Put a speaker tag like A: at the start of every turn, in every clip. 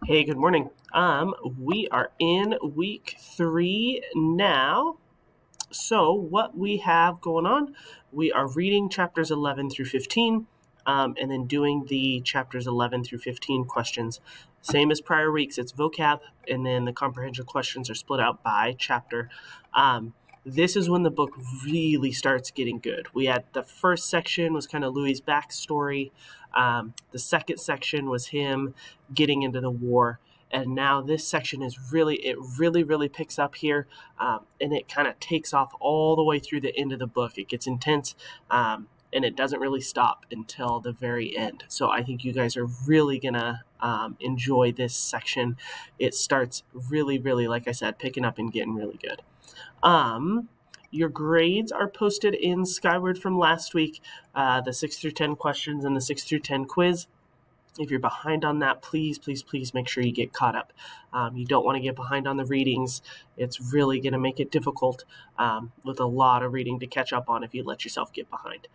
A: Hey, good morning. We are in week 3 now. So, what we have going on, we are reading chapters 11 through 15, and then doing the chapters 11 through 15 questions. Same as prior weeks, it's vocab, and then the comprehension questions are split out by chapter. This is when the book really starts getting good. We had the first section was kind of Louis' backstory. The second section was him getting into the war. And now this section is really picks up here, and it kind of takes off all the way through the end of the book. It gets intense, and it doesn't really stop until the very end. So I think you guys are really gonna enjoy this section. It starts really, like I said, picking up and getting really good. Your grades are posted in Skyward from last week, the 6 through 10 questions and the 6 through 10 quiz. If you're behind on that, please make sure you get caught up. You don't want to get behind on the readings. It's really going to make it difficult with a lot of reading to catch up on if you let yourself get behind.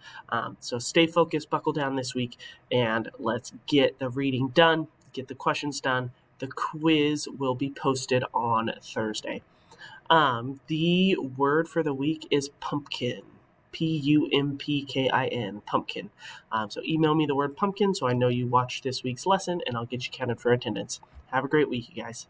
A: So stay focused, buckle down this week, and let's get the reading done, get the questions done. The quiz will be posted on Thursday. The word for the week is pumpkin. Pumpkin, pumpkin. So email me the word pumpkin so I know you watched this week's lesson, and I'll get you counted for attendance. Have a great week, you guys.